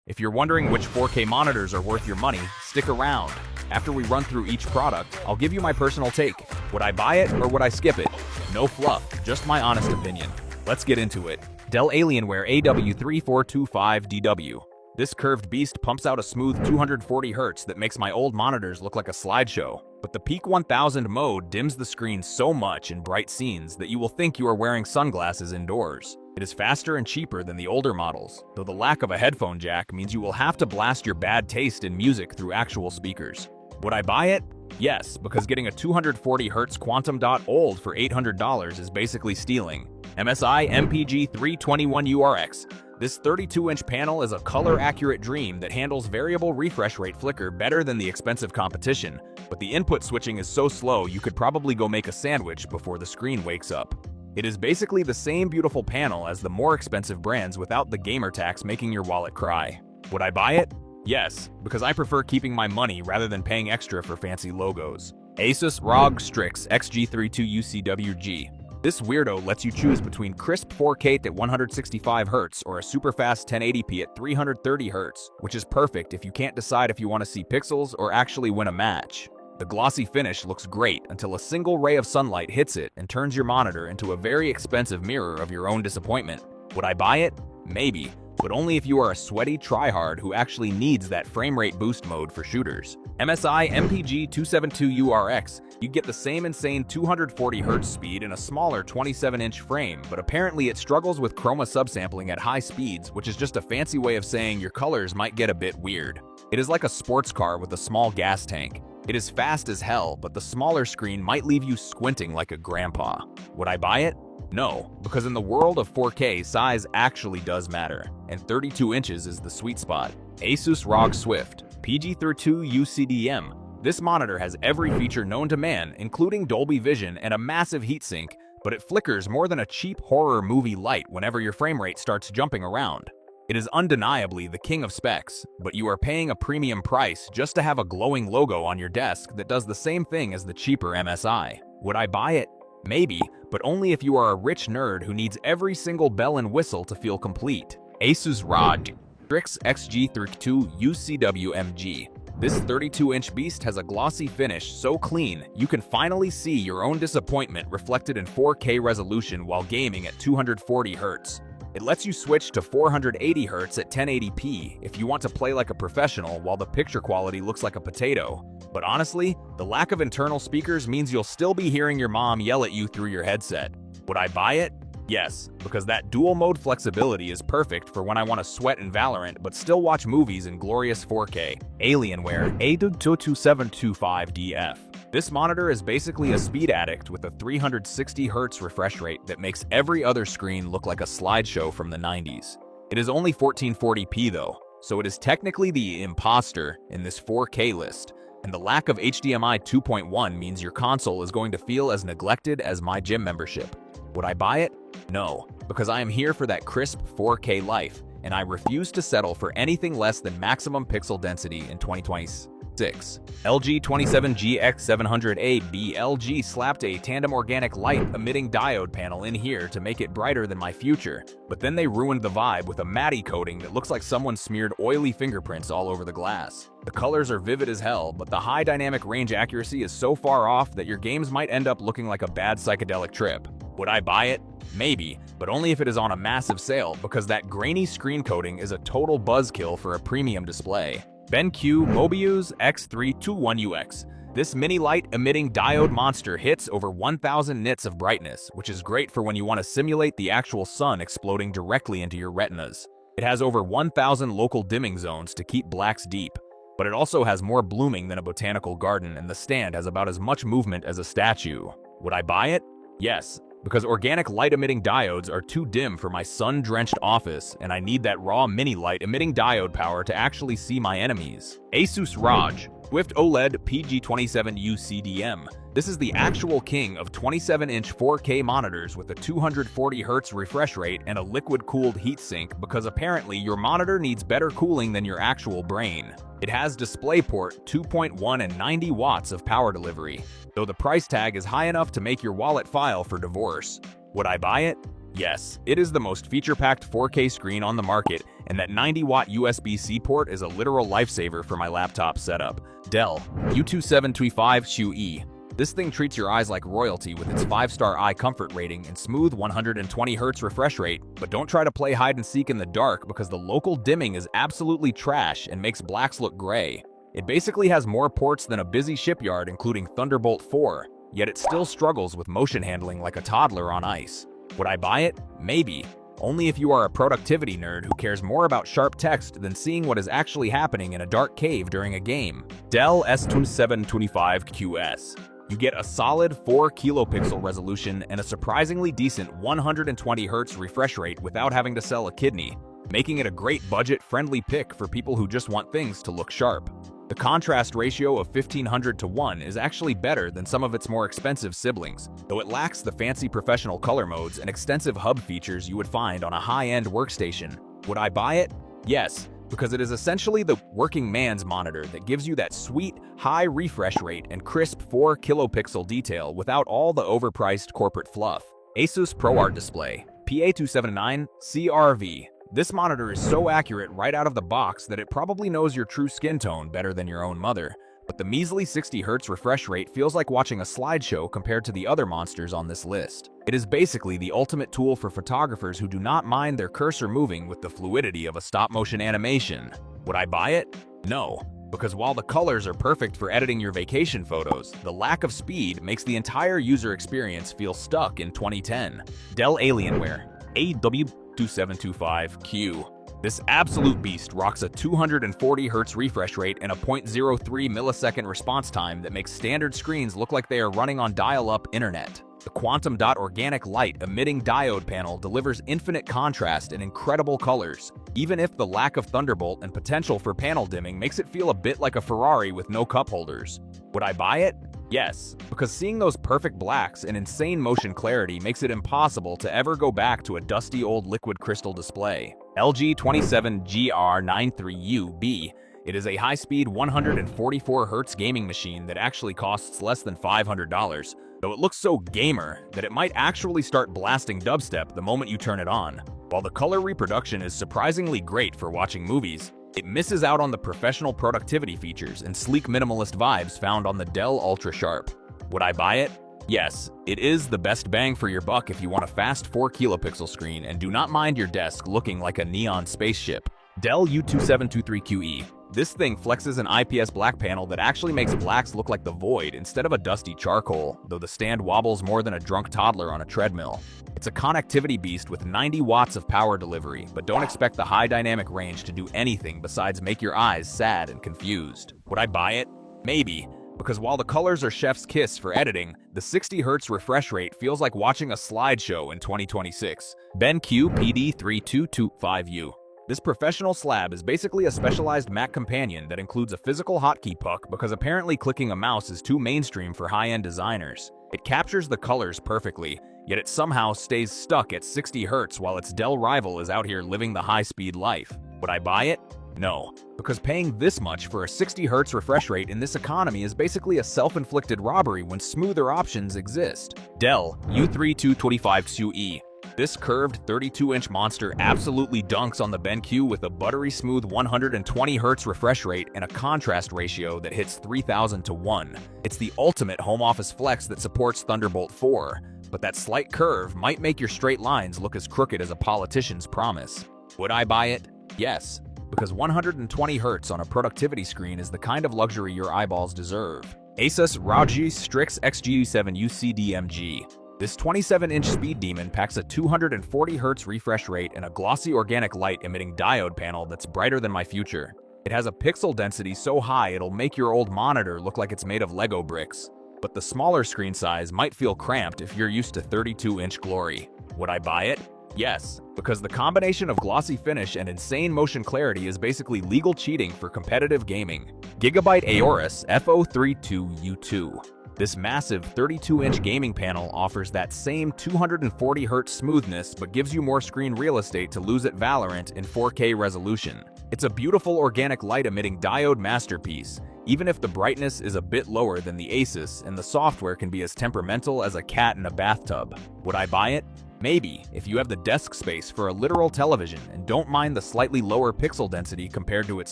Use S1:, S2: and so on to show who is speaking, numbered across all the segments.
S1: If you're wondering which 4K monitors are worth your money, stick around. After we run through each product, I'll give you my personal take. Would I buy it or would I skip it? No fluff, just my honest opinion. Let's get into it. Dell Alienware AW3425DW. This curved beast pumps out a smooth 240Hz that makes my old monitors look like a slideshow. But the Peak 1000 mode dims the screen so much in bright scenes that you will think you are wearing sunglasses indoors. It is faster and cheaper than the older models, though the lack of a headphone jack means you will have to blast your bad taste in music through actual speakers. Would I buy it? Yes, because getting a 240Hz Quantum Dot Old for $800 is basically stealing. MSI MPG 321URX. This 32-inch panel is a color-accurate dream that handles variable refresh rate flicker better than the expensive competition, but the input switching is so slow you could probably go make a sandwich before the screen wakes up. It is basically the same beautiful panel as the more expensive brands without the gamer tax making your wallet cry. Would I buy it? Yes, because I prefer keeping my money rather than paying extra for fancy logos. Asus ROG Strix XG32UCWG. This weirdo lets you choose between crisp 4K at 165Hz or a super fast 1080p at 330Hz, which is perfect if you can't decide if you want to see pixels or actually win a match. The glossy finish looks great until a single ray of sunlight hits it and turns your monitor into a very expensive mirror of your own disappointment. Would I buy it? Maybe, but only if you are a sweaty tryhard who actually needs that frame rate boost mode for shooters. MSI MPG 272URX. You get the same insane 240Hz speed in a smaller 27-inch frame, but apparently it struggles with chroma subsampling at high speeds, which is just a fancy way of saying your colors might get a bit weird. It is like a sports car with a small gas tank. It is fast as hell, but the smaller screen might leave you squinting like a grandpa. Would I buy it? No, because in the world of 4K, size actually does matter, and 32 inches is the sweet spot. Asus ROG Swift PG32 UCDM. This monitor has every feature known to man, including Dolby Vision and a massive heatsink, but it flickers more than a cheap horror movie light whenever your frame rate starts jumping around. It is undeniably the king of specs, but you are paying a premium price just to have a glowing logo on your desk that does the same thing as the cheaper MSI. Would I buy it? Maybe, but only if you are a rich nerd who needs every single bell and whistle to feel complete. Asus ROG Strix XG32 UCWMG. This 32-inch beast has a glossy finish so clean, you can finally see your own disappointment reflected in 4K resolution while gaming at 240Hz. It lets you switch to 480Hz at 1080p if you want to play like a professional while the picture quality looks like a potato. But honestly, the lack of internal speakers means you'll still be hearing your mom yell at you through your headset. Would I buy it? Yes, because that dual mode flexibility is perfect for when I want to sweat in Valorant but still watch movies in glorious 4K. Alienware AW22725DF. This monitor is basically a speed addict with a 360Hz refresh rate that makes every other screen look like a slideshow from the 90s. It is only 1440p though, so it is technically the imposter in this 4K list, and the lack of HDMI 2.1 means your console is going to feel as neglected as my gym membership. Would I buy it? No, because I am here for that crisp 4K life, and I refuse to settle for anything less than maximum pixel density in 2026. LG 27GX700A LG slapped a tandem organic light emitting diode panel in here to make it brighter than my future, but then they ruined the vibe with a matte coating that looks like someone smeared oily fingerprints all over the glass. The colors are vivid as hell, but the high dynamic range accuracy is so far off that your games might end up looking like a bad psychedelic trip. Would I buy it? Maybe, but only if it is on a massive sale, because that grainy screen coating is a total buzzkill for a premium display. BenQ Mobius X321UX. This mini light emitting diode monster hits over 1000 nits of brightness, which is great for when you want to simulate the actual sun exploding directly into your retinas. It has over 1000 local dimming zones to keep blacks deep, but it also has more blooming than a botanical garden, and the stand has about as much movement as a statue. Would I buy it? Yes, because organic light-emitting diodes are too dim for my sun-drenched office, and I need that raw mini-light-emitting diode power to actually see my enemies. Asus ROG Swift OLED PG27UCDM. This is the actual king of 27-inch 4K monitors with a 240Hz refresh rate and a liquid-cooled heatsink, because apparently your monitor needs better cooling than your actual brain. It has DisplayPort 2.1 and 90 watts of power delivery, though the price tag is high enough to make your wallet file for divorce. Would I buy it? Yes, it is the most feature-packed 4K screen on the market, and that 90-watt USB-C port is a literal lifesaver for my laptop setup. Dell U2725XUE. This thing treats your eyes like royalty with its 5-star eye comfort rating and smooth 120Hz refresh rate, but don't try to play hide and seek in the dark because the local dimming is absolutely trash and makes blacks look gray. It basically has more ports than a busy shipyard including Thunderbolt 4, yet it still struggles with motion handling like a toddler on ice. Would I buy it? Maybe. Only if you are a productivity nerd who cares more about sharp text than seeing what is actually happening in a dark cave during a game. Dell S2725QS. You get a solid 4 kilopixel resolution and a surprisingly decent 120Hz refresh rate without having to sell a kidney, making it a great budget-friendly pick for people who just want things to look sharp. The contrast ratio of 1500:1 is actually better than some of its more expensive siblings, though it lacks the fancy professional color modes and extensive hub features you would find on a high-end workstation. Would I buy it? Yes, because it is essentially the working man's monitor that gives you that sweet, high refresh rate and crisp 4 kilopixel detail without all the overpriced corporate fluff. Asus ProArt Display PA279CRV. This monitor is so accurate right out of the box that it probably knows your true skin tone better than your own mother, but the measly 60Hz refresh rate feels like watching a slideshow compared to the other monsters on this list. It is basically the ultimate tool for photographers who do not mind their cursor moving with the fluidity of a stop-motion animation. Would I buy it? No, because while the colors are perfect for editing your vacation photos, the lack of speed makes the entire user experience feel stuck in 2010. Dell Alienware AW2725Q. This absolute beast rocks a 240Hz refresh rate and a 0.03 millisecond response time that makes standard screens look like they are running on dial-up internet. The quantum dot organic light emitting diode panel delivers infinite contrast and incredible colors, even if the lack of Thunderbolt and potential for panel dimming makes it feel a bit like a Ferrari with no cup holders. Would I buy it? Yes, because seeing those perfect blacks and insane motion clarity makes it impossible to ever go back to a dusty old liquid crystal display. LG 27GR93UB. It is a high-speed 144Hz gaming machine that actually costs less than $500, though it looks so gamer that it might actually start blasting dubstep the moment you turn it on. While the color reproduction is surprisingly great for watching movies, it misses out on the professional productivity features and sleek minimalist vibes found on the Dell Ultrasharp. Would I buy it? Yes, it is the best bang for your buck if you want a fast 4 kilopixel screen and do not mind your desk looking like a neon spaceship. Dell U2723QE. This thing flexes an IPS black panel that actually makes blacks look like the void instead of a dusty charcoal, though the stand wobbles more than a drunk toddler on a treadmill. It's a connectivity beast with 90 watts of power delivery, but don't expect the high dynamic range to do anything besides make your eyes sad and confused. Would I buy it? Maybe, because while the colors are chef's kiss for editing, the 60Hz refresh rate feels like watching a slideshow in 2026. BenQ PD3225U. This professional slab is basically a specialized Mac companion that includes a physical hotkey puck because apparently clicking a mouse is too mainstream for high-end designers. It captures the colors perfectly, yet it somehow stays stuck at 60 Hz while its Dell rival is out here living the high-speed life. Would I buy it? No, because paying this much for a 60 Hz refresh rate in this economy is basically a self-inflicted robbery when smoother options exist. Dell U3225XUE. This curved 32-inch monster absolutely dunks on the BenQ with a buttery smooth 120Hz refresh rate and a contrast ratio that hits 3000:1. It's the ultimate home office flex that supports Thunderbolt 4, but that slight curve might make your straight lines look as crooked as a politician's promise. Would I buy it? Yes, because 120 Hz on a productivity screen is the kind of luxury your eyeballs deserve. Asus ROG Strix XG7 UCDMG. This 27-inch speed demon packs a 240Hz refresh rate and a glossy organic light emitting diode panel that's brighter than my future. It has a pixel density so high it'll make your old monitor look like it's made of Lego bricks. But the smaller screen size might feel cramped if you're used to 32-inch glory. Would I buy it? Yes, because the combination of glossy finish and insane motion clarity is basically legal cheating for competitive gaming. Gigabyte Aorus FO32U2. This massive 32-inch gaming panel offers that same 240Hz smoothness but gives you more screen real estate to lose at Valorant in 4K resolution. It's a beautiful organic light-emitting diode masterpiece, even if the brightness is a bit lower than the Asus and the software can be as temperamental as a cat in a bathtub. Would I buy it? Maybe, if you have the desk space for a literal television and don't mind the slightly lower pixel density compared to its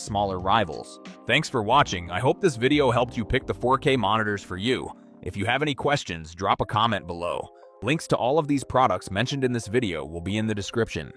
S1: smaller rivals. Thanks for watching. I hope this video helped you pick the 4K monitors for you. If you have any questions, drop a comment below. Links to all of these products mentioned in this video will be in the description.